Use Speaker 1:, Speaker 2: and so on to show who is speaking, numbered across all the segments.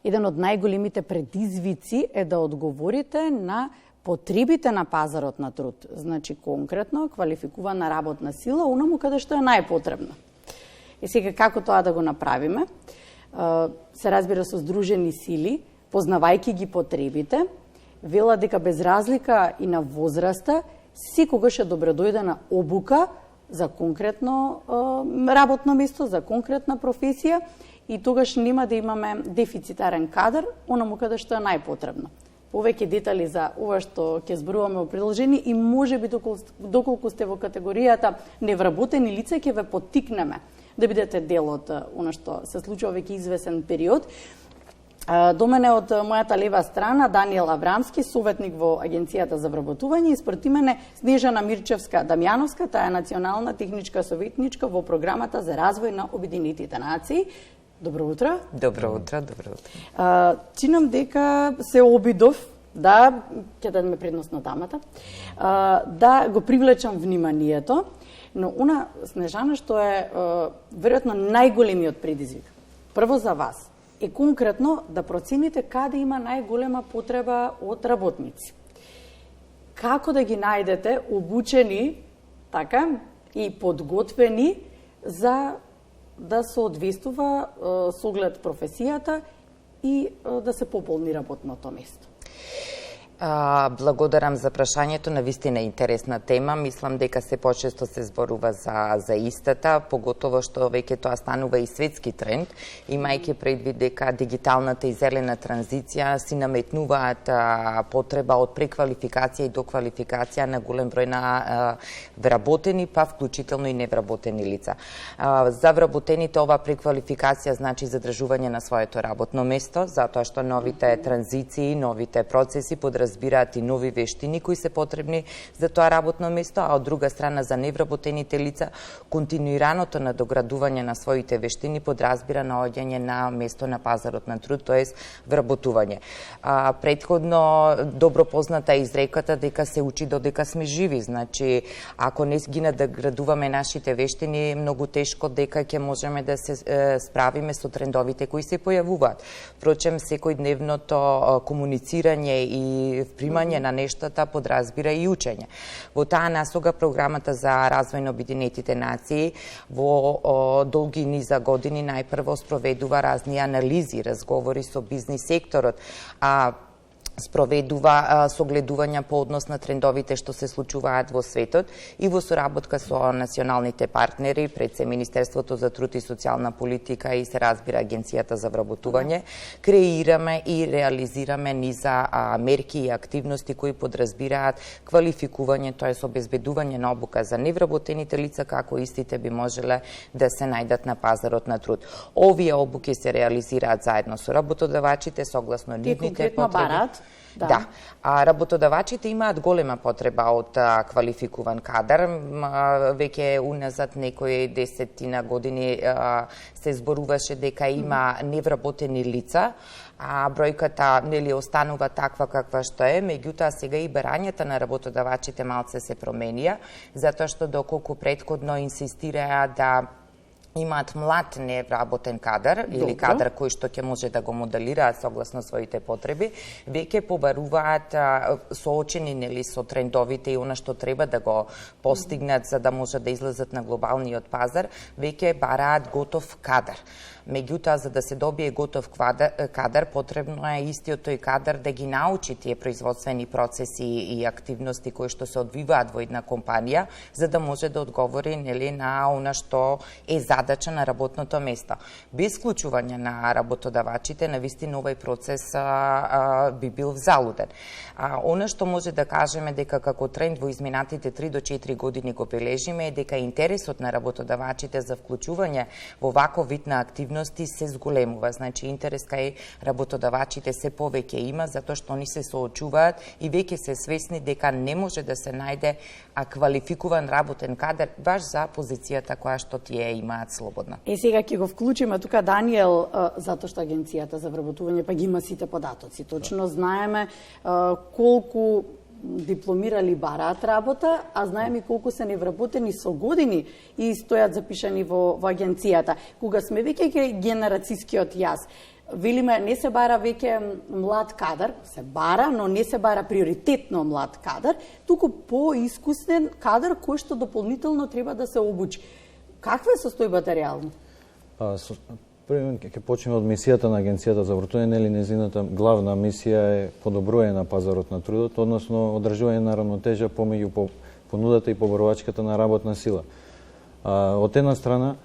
Speaker 1: Еден од најголемите предизвици е да одговорите на потребите на пазарот на труд. Значи, конкретно, квалификувана работна сила, онаму каде што е најпотребна. И сега, како тоа да го направиме? Се разбира со здружени сили, познавајќи ги потребите, вела дека без разлика и на возраста, секогаш е добро дојде на обука за конкретно работно место, за конкретна професија, и тогаш нема да имаме дефицитарен кадар, онаму каде што е најпотребно. Повеќе детали за ова што ќе зборуваме во приложение и можеби доколку сте во категоријата невработени лица, ќе ве поттикнеме да бидете дел од она што се случува веќе извесен период. До мене од мојата лева страна Даниел Аврамски, советник во Агенцијата за вработување, и според мене Снежана Мирчевска-Дамјановска, таа е национална техничка советничка во програмата за развој на Обединетите нации. Добро утро.
Speaker 2: Добро утро, добро утро.
Speaker 1: Чинам дека се обидов, да, ќе дадеме предност на дамата, да го привлечам вниманието, но она, Снежана, што е веројатно најголемиот предизвик, прво за вас, е конкретно да процените каде има најголема потреба од работници. Како да ги најдете обучени, така, и подготвени за да соодветствува со оглед професијата и да се пополни работното место.
Speaker 2: Благодарам за прашањето, навистина интересна тема. Мислам дека се почесто се зборува за истата, поготово што веќе тоа станува и светски тренд, имајќи предвид дека дигиталната и зелена транзиција си наметнуваат потреба од преквалификација и доквалификација на голем број на вработени, па вклучително и невработени лица. За вработените ова преквалификација значи задржување на своето работно место, затоа што новите транзиции, новите процеси подразбираат и нови вештини кои се потребни за тоа работно место, а од друга страна за невработените лица континуираното надоградување на своите вештини подразбира наоѓање на место на пазарот на труд, тоест вработување. Претходно добро позната изреката дека се учи додека сме живи, значи ако не ги надоградуваме нашите вештини, многу тешко дека ќе можеме да се справиме со трендовите кои се појавуваат. Впрочем, секојдневното комуницирање и примање на нештата подразбира и учење. Во таа насока програмата за развој на Обединетите нации во долги низа години најпрво спроведува разни анализи, разговори со бизнис секторот, спроведува согледувања по однос на трендовите што се случуваат во светот и во соработка со националните партнери, пред се Министерството за труд и социјална политика и се разбира Агенцијата за вработување, креираме и реализираме низа мерки и активности кои подразбираат квалификување, тоест обезбедување на обука за невработените лица, како истите би можеле да се најдат на пазарот на труд. Овие обуки се реализираат заедно со работодавачите согласно нивните потреби. Да. Работодавачите имаат голема потреба од квалификуван кадар. Веќе уназад некои десетина години се зборуваше дека има невработени лица, бројката нели останува таква каква што е, меѓутоа сега и барањата на работодавачите малце се променија, затоа што доколку претходно инсистираа да имаат млад невработен кадар или кадар кој што ќе може да го моделираат согласно своите потреби, веќе побаруваат соочени нели со трендовите и она што треба да го постигнат за да може да излезат на глобалниот пазар, веќе бараат готов кадар. Меѓутоа, за да се добие готов кадар, потребно е истиот тој кадар да ги научи тие производствени процеси и активности кои што се одвиваат во една компанија, за да може да одговори нели на она што е задача на работното место. Без вклучување на работодавачите, навистина овој процес би бил залуден. Она што може да кажеме дека како тренд во изминатите 3 до 4 години го бележиме е дека интересот на работодавачите за вклучување во ваков вид на активности се зголемува. Значи интерес кај работодавачите се повеќе има затоа што они се соочуваат и веќе се свесни дека не може да се најде квалификуван работен кадар баш за позицијата која што тие имаат слободна.
Speaker 1: Сега ќе го вклучиме тука Даниел, затоа што Агенцијата за вработување па ги има сите податоци. Точно знаеме колку дипломирали бараат работа, а знаеме и колку се невработени со години и стојат запишани во агенцијата. Кога сме веќе генерацијскиот јас, велиме не се бара веќе млад кадар, се бара, но не се бара приоритетно млад кадар, туку поискусен кадар кој што дополнително треба да се обучи. Каква е состојбата реално?
Speaker 3: Прво ќе почнеме од мисијата на Агенцијата за вработување, нели незината главна мисија е подобрување на пазарот на трудот, односно одржување на рамнотежа помеѓу понудата и побарувачката на работна сила. Од една страна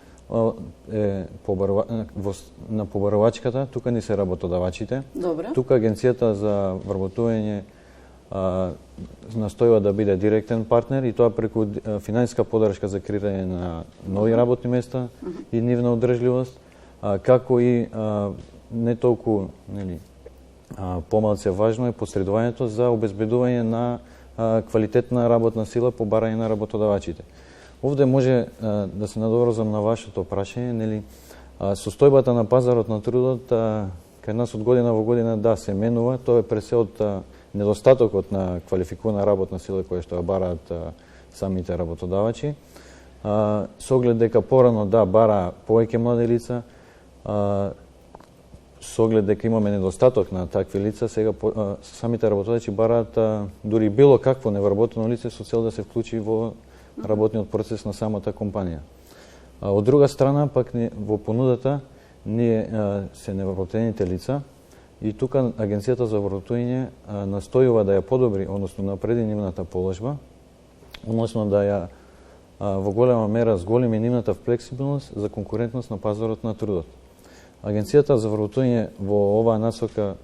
Speaker 3: на побарувачката, тука не се работодавачите.
Speaker 1: Добре.
Speaker 3: Тука Агенцијата за вработување настојува да биде директен партнер и тоа преку финансиска поддршка за креирање на нови работни места и нивна одржливост, како и не толку помалце важно е посредувањето за обезбедување на квалитетна работна сила по барање на работодавачите. Овде може да се надоврзам на вашето прашање, нели состојбата на пазарот на трудот кај нас од година во година се менува, тоа е пресе од недостатокот на квалификувана работна сила која што ја бараат самите работодавачи. Со оглед дека порано бара повеќе млади лица, со оглед дека имаме недостаток на такви лица, сега самите работодавачи бараат дури било какво невработено лице со цел да се вклучи во работниот процес на самата компанија. Од друга страна, пак во понудата ние се невработените лица и тука Агенцијата за вработување настојува да ја подобри, односно напреди нивната положба, односно да ја во голема мера зголеми нивната флексибилност за конкурентност на пазарот на трудот. Агенцијата за вработување во оваа насока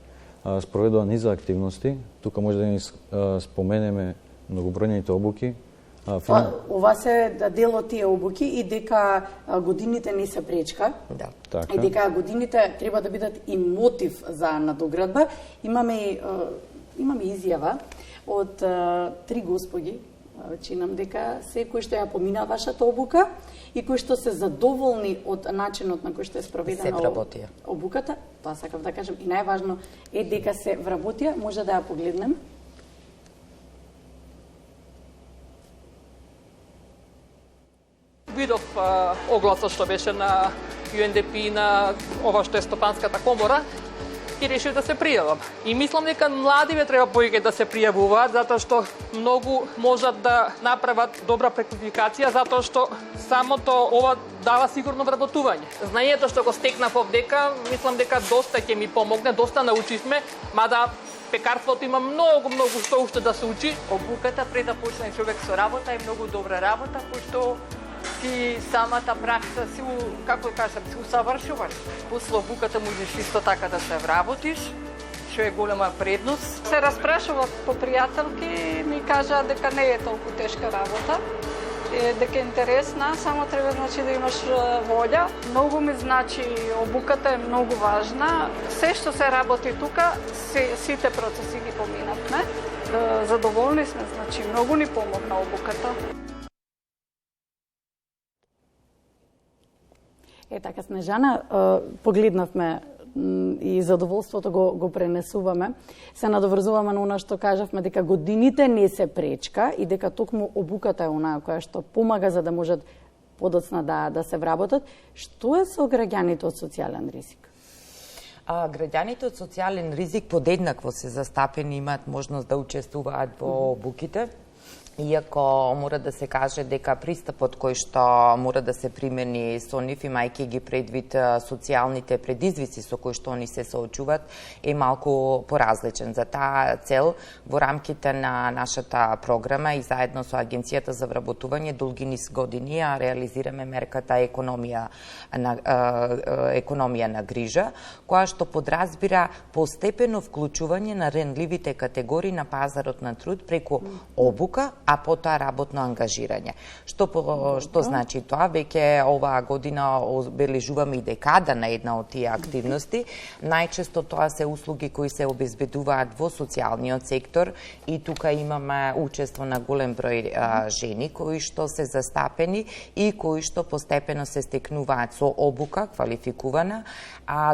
Speaker 3: спроведува низа активности. Тука може да ни споменеме многобројните обуки.
Speaker 1: Ова се дел од тие обуки и дека годините не се пречка.
Speaker 2: Да.
Speaker 1: И дека годините треба да бидат и мотив за надоградба. Имаме изјава од 3 господи, чинам дека секој што ја помина вашата обука и кои што се задоволни од начинот на кој што е спроведена обуката, тоа сакав да кажам, и најважно е дека се вработија, може да ја погледнем.
Speaker 4: Видов огласот што беше на UNDP и на ова што е Стопанската комора и решив да се пријавам. И мислам дека младиве треба повеќе да се пријавуваат, затоа што многу можат да направат добра преквалификација, затоа што самото ова дава сигурно вработување. Знаењето што го стекнав овдека, мислам дека доста ќе ми помогне, доста научивме, мада пекарството има многу што уште да се учи.
Speaker 5: Обуката пред да почне човек со работа е многу добра работа, кој што ти самата пракса си, како да кажам, си усавршуваш. После обуката можеш исто така да се вработиш, што е голема предност.
Speaker 6: Се распрашував по пријателки, ми кажаа дека не е толку тешка работа, дека е интересна, само треба да имаш волја. Многу ми значи, обуката е многу важна. Се што се работи тука, сите процеси ги поминавме. Задоволни сме, значи многу ни помогна обуката.
Speaker 1: Така, Снежана, погледнавме и задоволството го пренесуваме. Се надоврзуваме на она што кажавме дека годините не се пречка и дека токму обуката е онаа која што помага за да можат подоцна да се вработат. Што е со граѓаните од социјален ризик?
Speaker 2: Граѓаните од социјален ризик подеднакво се застапени, имаат можност да учествуваат во обуките. Иако мора да се каже дека пристапот кој што мора да се примени со нив, имајќи ги предвид социјалните предизвици со кои што они се соочуваат, е малку поразличен. За таа цел, во рамките на нашата програма и заедно со Агенцијата за вработување долги низ години реализираме мерката економија на грижа, која што подразбира постепено вклучување на ренливите категории на пазарот на труд преку обука, а потоа работно ангажирање. Што значи тоа? Веќе оваа година обележуваме и декада на една од тие активности. Најчесто тоа се услуги кои се обезбедуваат во социјалниот сектор и тука имаме учество на голем број жени кои што се застапени и кои што постепено се стекнуваат со обука квалификувана,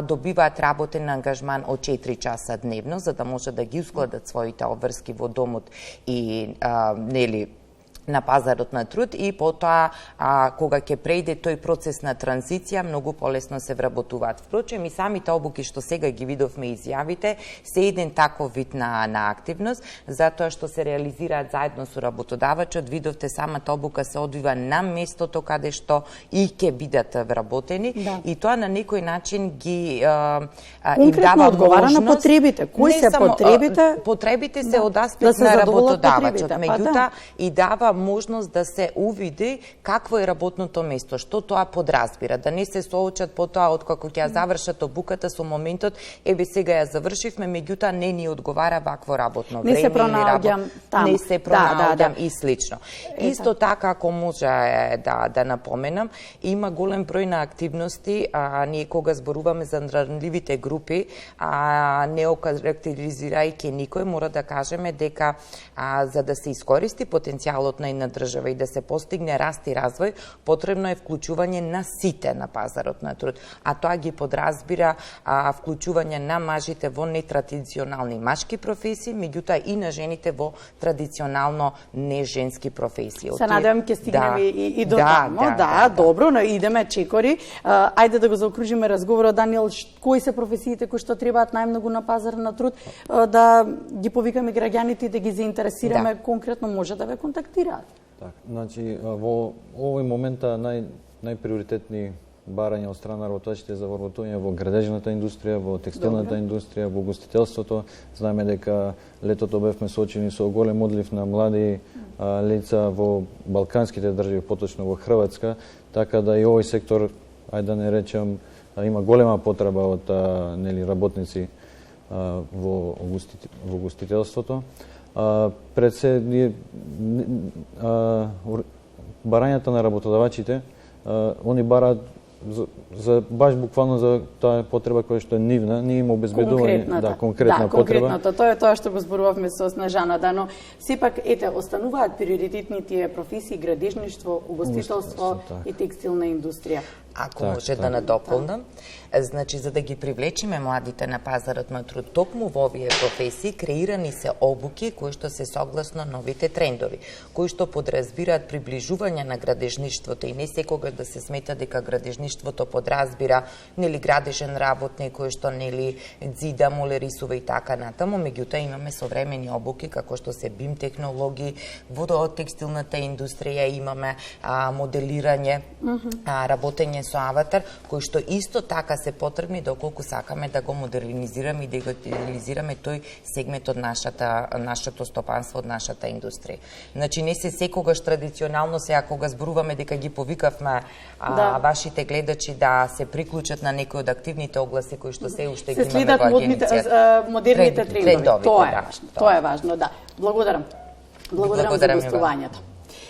Speaker 2: добиваат работен ангажман од 4 часа дневно за да може да ги ускладат своите обврски во домот и на пазарот на труд и потоа кога ќе прејде тој процес на транзиција многу полесно се вработуваат. Впрочем и самите обуки што сега ги видовме изјавите се еден таков вид на активност, затоа што се реализираат заедно со работодавачот. Видовте самата обука се одвива на местото каде што и ќе бидат вработени и тоа на некој начин ги им дава
Speaker 1: одговара
Speaker 2: можност
Speaker 1: на потребите. Кои се потребите?
Speaker 2: Потребите се од аспект на работодавачот, меѓутоа и дава можност да се увиди какво е работното место, што тоа подразбира, да не се соочат потоа откако ќе ја завршат обуката со моментот, еве сега ја завршивме, меѓутоа не ни одговара вакво работно време,
Speaker 1: не се пронаоѓам таму.
Speaker 2: Не се пронаоѓам и слично. Исто така, ако може да напоменам, има голем број на активности, ние кога зборуваме за ранливите групи, не окарактеризирајќи никој, мора да кажеме дека за да се искористи потенцијалот на една држава и да се постигне раст и развој, потребно е вклучување на сите на пазарот на труд. А тоа ги подразбира вклучување на мажите во нетрадиционални машки професии, меѓутоа и на жените во традиционално неженски професии.
Speaker 1: Се надевам ќе стигнеме и до тамо. Да, добро, но идеме чекори. Ајде да го заокружиме разговорот, Даниел, кои се професиите кои што требаат најмногу на пазар на труд, да ги повикаме граѓаните и да ги заинтересираме, конкретно може да ве контактираат.
Speaker 3: Так, значи во овој момента најприоритетни барања од страна на работодавачите за вработување во градежната индустрија, во текстилната индустрија, во гостителството. Знаеме дека летото бевме соочени со голем одлив на млади лица во балканските држави, поточно во Хрватска, така да и овој сектор, ајде да не речем, има голема потреба од работници во гостителството. Пред се барањата на работодавачите, они бараат за баш буквално за таа потреба која што е нивна, ние им обезбедуваме конкретна потреба.
Speaker 1: Конкретното, тоа е тоа што го зборувавме со Снежана, но сепак остануваат приоритетните професии градежништво, угостителство и текстилна индустрија.
Speaker 2: Ако може да надополнам, значи за да ги привлечиме младите на пазарот на труд, токму во овие професии креирани се обуки кои што се согласно новите трендови, кои што подразбираат приближување на градежништвото и не секогаш да се смета дека градежништвото подразбира градежен работник кој што дзида, молерисува и така натаму, меѓутоа имаме современи обуки како што се BIM технологии, во текстилната индустрија имаме моделирање, работење со аватар, кои што исто така се потребни доколку сакаме да го модернизираме и да го реализираме тој сегмент од нашето стопанство, од нашата индустрија. Значи не се секогаш традиционално, сега кога зборуваме дека ги повикавме вашите гледачи да се приклучат на некои од активните огласи кои што се уште ги имаме во агенцијата.
Speaker 1: Модерните трендови. Тоа е важно, да. Благодарам. Благодарам за гостувањето.